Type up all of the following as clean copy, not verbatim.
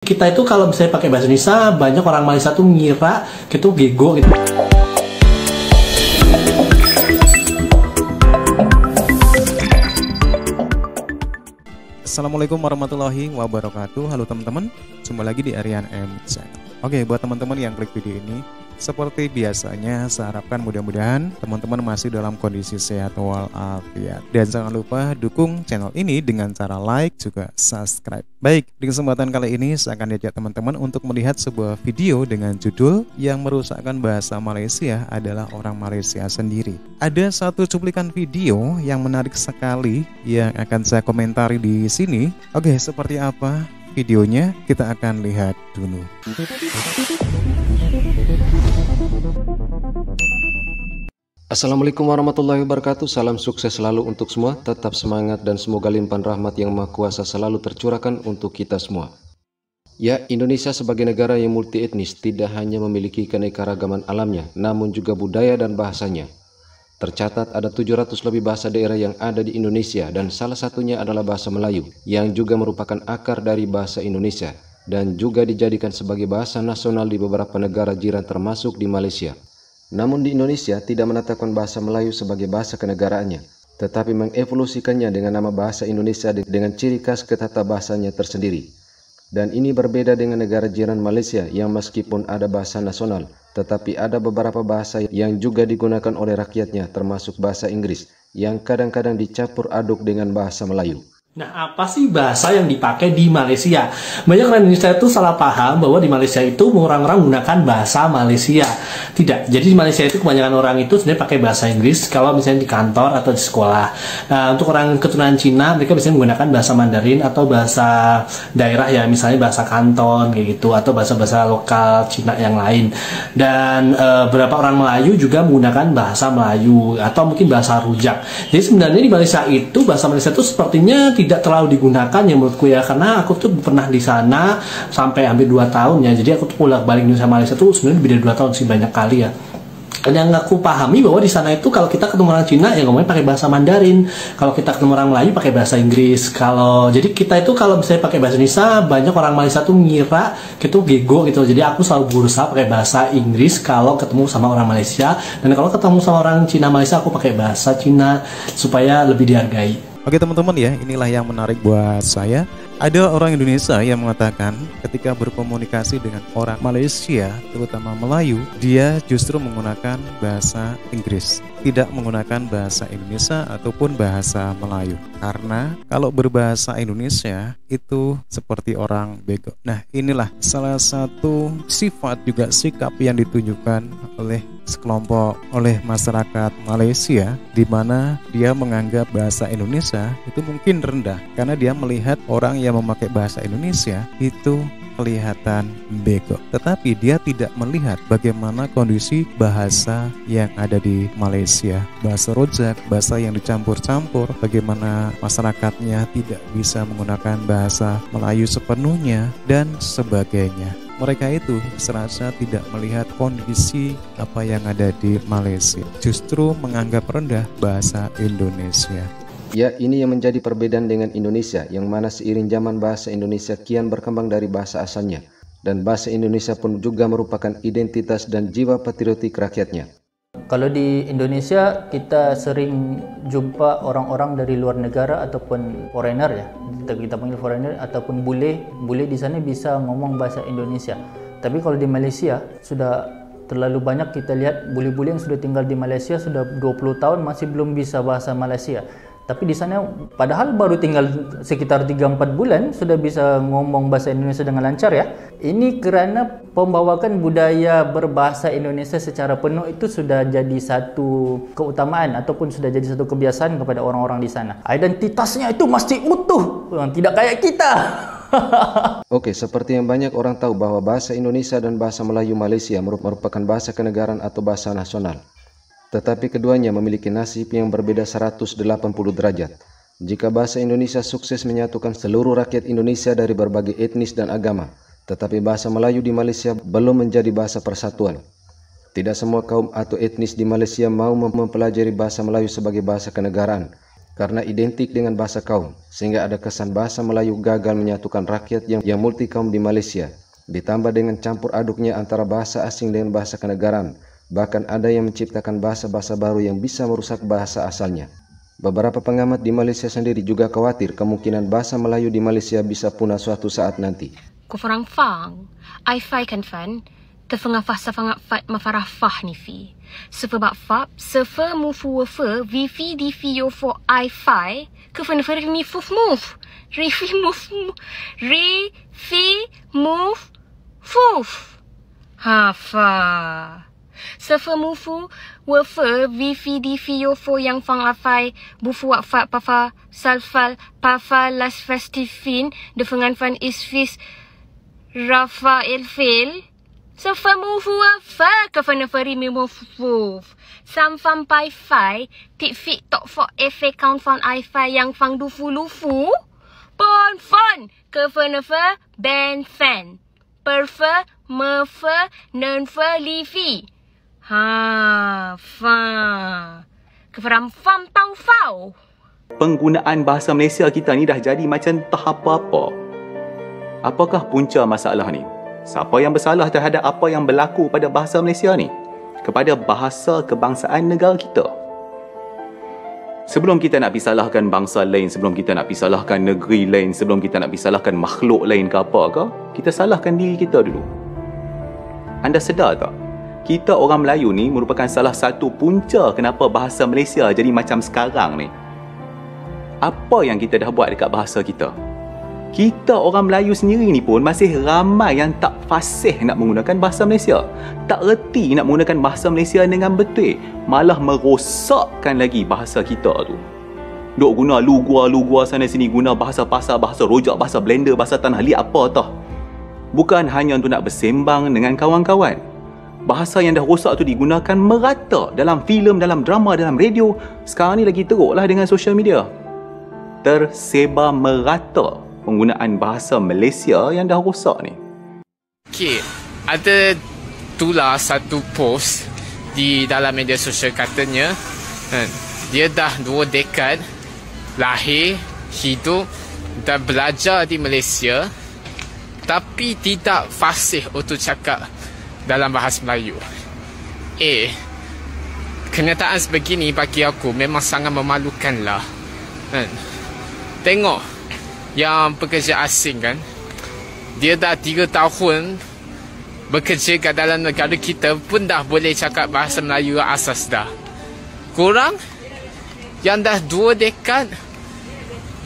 Kita itu kalau misalnya pakai bahasa Indonesia, banyak orang Malaysia tuh ngira kita tuh bego gitu. Assalamualaikum warahmatullahi wabarakatuh. Halo teman-teman, jumpa lagi di Aryan M Channel. Oke, buat teman-teman yang klik video ini, seperti biasanya saya harapkan mudah-mudahan teman-teman masih dalam kondisi sehat walafiat. Dan jangan lupa dukung channel ini dengan cara like juga subscribe. Baik, di kesempatan kali ini saya akan diajak teman-teman untuk melihat sebuah video dengan judul yang merusakkan bahasa Malaysia adalah orang Malaysia sendiri. Ada satu cuplikan video yang menarik sekali yang akan saya komentari di sini. Oke, seperti apa videonya? Kita akan lihat dulu. Assalamualaikum warahmatullahi wabarakatuh. Salam sukses selalu untuk semua. Tetap semangat dan semoga limpahan rahmat yang Maha Kuasa selalu tercurahkan untuk kita semua. Ya, Indonesia sebagai negara yang multi etnis tidak hanya memiliki keanekaragaman alamnya, namun juga budaya dan bahasanya. Tercatat ada 700 lebih bahasa daerah yang ada di Indonesia dan salah satunya adalah bahasa Melayu yang juga merupakan akar dari bahasa Indonesia dan juga dijadikan sebagai bahasa nasional di beberapa negara jiran termasuk di Malaysia. Namun di Indonesia tidak menetapkan bahasa Melayu sebagai bahasa kenegaraannya, tetapi mengevolusikannya dengan nama bahasa Indonesia dengan ciri khas ketatabahasanya tersendiri. Dan ini berbeda dengan negara jiran Malaysia yang meskipun ada bahasa nasional, tetapi ada beberapa bahasa yang juga digunakan oleh rakyatnya termasuk bahasa Inggris yang kadang-kadang dicampur aduk dengan bahasa Melayu. Nah, apa sih bahasa yang dipakai di Malaysia? Banyak orang Indonesia itu salah paham bahwa di Malaysia itu orang-orang menggunakan bahasa Malaysia. Tidak. Jadi di Malaysia itu kebanyakan orang itu sebenarnya pakai bahasa Inggris kalau misalnya di kantor atau di sekolah. Nah, untuk orang keturunan Cina, mereka biasanya menggunakan bahasa Mandarin atau bahasa daerah ya, misalnya bahasa Kanton kayak gitu atau bahasa-bahasa lokal Cina yang lain. Dan beberapa orang Melayu juga menggunakan bahasa Melayu atau mungkin bahasa Rujak. Jadi sebenarnya di Malaysia itu bahasa Malaysia itu sepertinya tidak terlalu digunakan ya menurutku ya, karena aku tuh pernah di sana sampai hampir 2 tahun ya, jadi aku tuh bolak-balik Indonesia Malaysia tuh sebenarnya beda 2 tahun sih, banyak kali ya. Dan yang aku pahami bahwa di sana itu kalau kita ketemu orang Cina ya ngomongnya pakai bahasa Mandarin, kalau kita ketemu orang Melayu pakai bahasa Inggris. Jadi kita itu kalau misalnya pakai bahasa Indonesia, banyak orang Malaysia tuh ngira kita tuh bego gitu. Jadi aku selalu berusaha pakai bahasa Inggris kalau ketemu sama orang Malaysia, dan kalau ketemu sama orang Cina Malaysia aku pakai bahasa Cina supaya lebih dihargai. Oke teman-teman ya, inilah yang menarik buat saya. Ada orang Indonesia yang mengatakan ketika berkomunikasi dengan orang Malaysia, terutama Melayu, dia justru menggunakan bahasa Inggris, tidak menggunakan bahasa Indonesia ataupun bahasa Melayu. Karena kalau berbahasa Indonesia itu seperti orang bego. Nah, inilah salah satu sifat juga sikap yang ditunjukkan oleh sekelompok oleh masyarakat Malaysia, di mana dia menganggap bahasa Indonesia itu mungkin rendah karena dia melihat orang yang memakai bahasa Indonesia itu kelihatan bego, tetapi dia tidak melihat bagaimana kondisi bahasa yang ada di Malaysia, bahasa Rojak, bahasa yang dicampur-campur, bagaimana masyarakatnya tidak bisa menggunakan bahasa Melayu sepenuhnya dan sebagainya. Mereka itu serasa tidak melihat kondisi apa yang ada di Malaysia, justru menganggap rendah bahasa Indonesia. Ya, ini yang menjadi perbedaan dengan Indonesia, yang mana seiring zaman bahasa Indonesia kian berkembang dari bahasa asalnya, dan bahasa Indonesia pun juga merupakan identitas dan jiwa patriotik rakyatnya. Kalau di Indonesia kita sering jumpa orang-orang dari luar negara ataupun foreigner ya, kita panggil foreigner ataupun bule di sana bisa ngomong bahasa Indonesia. Tapi kalau di Malaysia sudah terlalu banyak kita lihat bule-bule yang sudah tinggal di Malaysia sudah 20 tahun masih belum bisa bahasa Malaysia. Tapi di sana padahal baru tinggal sekitar 3-4 bulan sudah bisa ngomong bahasa Indonesia dengan lancar ya. Ini kerana pembawakan budaya berbahasa Indonesia secara penuh itu sudah jadi satu keutamaan ataupun sudah jadi satu kebiasaan kepada orang-orang di sana. Identitasnya itu mesti utuh, tidak kayak kita. Oke, seperti yang banyak orang tahu bahwa bahasa Indonesia dan bahasa Melayu Malaysia merupakan bahasa kenegaraan atau bahasa nasional. Tetapi keduanya memiliki nasib yang berbeda 180 derajat. Jika bahasa Indonesia sukses menyatukan seluruh rakyat Indonesia dari berbagai etnis dan agama, tetapi bahasa Melayu di Malaysia belum menjadi bahasa persatuan. Tidak semua kaum atau etnis di Malaysia mau mempelajari bahasa Melayu sebagai bahasa kenegaraan. karena identik dengan bahasa kaum, sehingga ada kesan bahasa Melayu gagal menyatukan rakyat yang multi kaum di Malaysia. Ditambah dengan campur aduknya antara bahasa asing dengan bahasa kenegaraan, bahkan ada yang menciptakan bahasa-bahasa baru yang bisa merusak bahasa asalnya. Beberapa pengamat di Malaysia sendiri juga khawatir kemungkinan bahasa Melayu di Malaysia bisa punah suatu saat nanti. Kurang fang, I fai kan fan, terfengafah safangak fat mafarah fah ni fi. Sebab fab, sefer mufu wafer, vifi di fi yo for I fai, kefen fer mi fuf move. Refi move, re fi move fuf. Ha fa. Sefer mufu wafer, vifi di fi yo for yang fang afai, bufu wak fat pafa salfal pafa las festifin, defengan fan isfis Rafael Phil. So famufu fa ka fanafari mi mufuf. Sam fam pai fai tik fit tok for efe count fang I fai yang fang dufu lufu. Pon fon ke fanafa ben fan. Perfa mefa nenfa lifi. Ha fa. Ke fram fam tau fau. Penggunaan bahasa Malaysia kita ni dah jadi macam tak apa-apa. Apakah punca masalah ni? Siapa yang bersalah terhadap apa yang berlaku pada bahasa Malaysia ni? Kepada bahasa kebangsaan negara kita. Sebelum kita nak salahkan bangsa lain, sebelum kita nak salahkan negeri lain, sebelum kita nak salahkan makhluk lain ke apa ke, kita salahkan diri kita dulu. Anda sedar tak? Kita orang Melayu ni merupakan salah satu punca kenapa bahasa Malaysia jadi macam sekarang ni. Apa yang kita dah buat dekat bahasa kita? Kita orang Melayu sendiri ni pun masih ramai yang tak fasih nak menggunakan bahasa Malaysia. Tak reti nak menggunakan bahasa Malaysia dengan betul. Malah merosakkan lagi bahasa kita tu. Duk guna lu-gua sana sini, guna bahasa pasar, bahasa rojak, bahasa blender, bahasa tanah liat apa tah. Bukan hanya untuk nak bersembang dengan kawan-kawan. Bahasa yang dah rosak tu digunakan merata dalam filem, dalam drama, dalam radio. Sekarang ni lagi teruklah dengan social media. Tersebar merata penggunaan bahasa Malaysia yang dah rosak ni. Okey, ada tular satu post di dalam media sosial katanya dia dah 2 dekad lahir, hidup dan belajar di Malaysia tapi tidak fasih untuk cakap dalam bahasa Melayu. Kenyataan sebegini bagi aku memang sangat memalukan lah. Tengok yang pekerja asing kan, dia dah 3 tahun bekerja kat dalam negara kita pun dah boleh cakap bahasa Melayu asas dah. Korang yang dah 2 dekad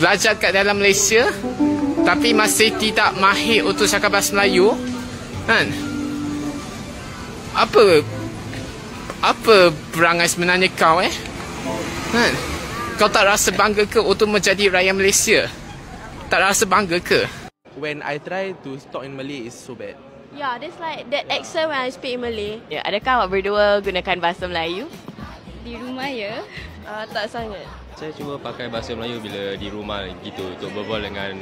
belajar kat dalam Malaysia tapi masih tidak mahir untuk cakap bahasa Melayu kan? Apa perangai sebenarnya kau kan? Kau tak rasa bangga ke untuk menjadi rakyat Malaysia? Tak rasa bangga ke? When I try to talk in Malay, it's so bad. Yeah, there's like that accent when I speak in Malay. Ya, adakah awak berdua gunakan bahasa Melayu? Di rumah ya? Tak sangat. Saya cuba pakai bahasa Melayu bila di rumah gitu untuk berbual dengan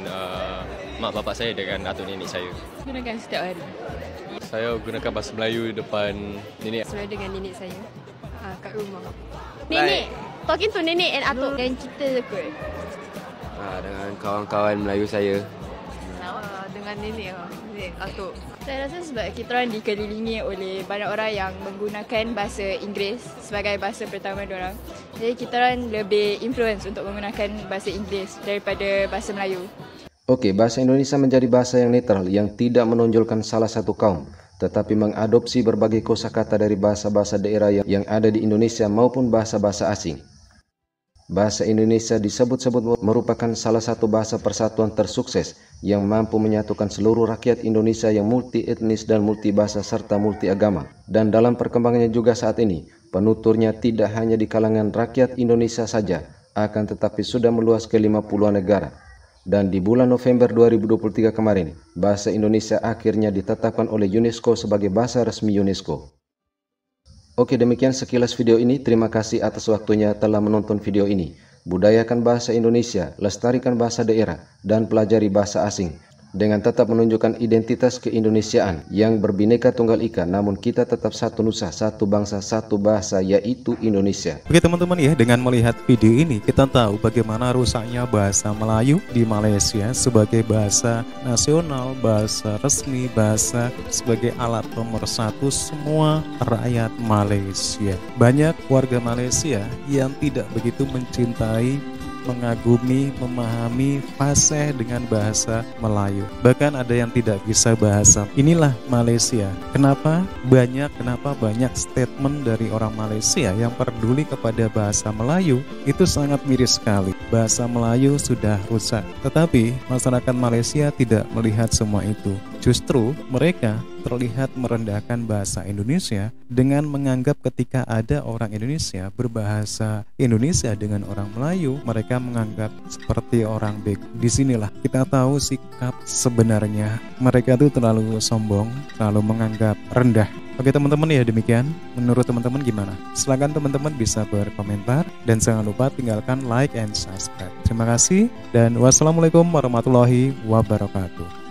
mak bapak saya dengan atuk nenek saya. Gunakan setiap hari. Saya gunakan bahasa Melayu depan nenek. Selalu dengan nenek saya kat rumah. Nenek, talking to nenek and atuk dan kita kot. Dengan kawan-kawan Melayu saya. Dengan nenek atuk. Saya rasa sebab kita orang dikelilingi oleh banyak orang yang menggunakan bahasa Inggeris sebagai bahasa pertama diorang. Jadi kita orang lebih influence untuk menggunakan bahasa Inggeris daripada bahasa Melayu. Okey, bahasa Indonesia menjadi bahasa yang netral yang tidak menonjolkan salah satu kaum, tetapi mengadopsi berbagai kosakata dari bahasa-bahasa daerah yang ada di Indonesia maupun bahasa-bahasa asing. Bahasa Indonesia disebut-sebut merupakan salah satu bahasa persatuan tersukses yang mampu menyatukan seluruh rakyat Indonesia yang multi etnis dan multi bahasa serta multi agama. Dan dalam perkembangannya juga saat ini, penuturnya tidak hanya di kalangan rakyat Indonesia saja, akan tetapi sudah meluas ke 50-an negara. Dan di bulan November 2023 kemarin, bahasa Indonesia akhirnya ditetapkan oleh UNESCO sebagai bahasa resmi UNESCO. Oke, demikian sekilas video ini. Terima kasih atas waktunya telah menonton video ini. Budayakan bahasa Indonesia, lestarikan bahasa daerah, dan pelajari bahasa asing. dengan tetap menunjukkan identitas keindonesiaan yang berbineka tunggal ika, namun kita tetap satu nusa, satu bangsa, satu bahasa, yaitu Indonesia. Oke teman-teman ya, dengan melihat video ini kita tahu bagaimana rusaknya bahasa Melayu di Malaysia sebagai bahasa nasional, bahasa resmi, bahasa sebagai alat nomor satu semua rakyat Malaysia. Banyak warga Malaysia yang tidak begitu mencintai, mengagumi, memahami fasih dengan bahasa Melayu. Bahkan ada yang tidak bisa bahasa. Inilah Malaysia. Kenapa banyak statement dari orang Malaysia yang peduli kepada bahasa Melayu itu sangat miris sekali. Bahasa Melayu sudah rusak. Tetapi masyarakat Malaysia tidak melihat semua itu. Justru mereka terlihat merendahkan bahasa Indonesia dengan menganggap ketika ada orang Indonesia berbahasa Indonesia dengan orang Melayu, mereka menganggap seperti orang bego. Disinilah kita tahu sikap sebenarnya mereka itu terlalu sombong, terlalu menganggap rendah. Oke teman-teman ya, demikian. Menurut teman-teman gimana? Silakan teman-teman bisa berkomentar dan jangan lupa tinggalkan like and subscribe. Terima kasih dan wassalamualaikum warahmatullahi wabarakatuh.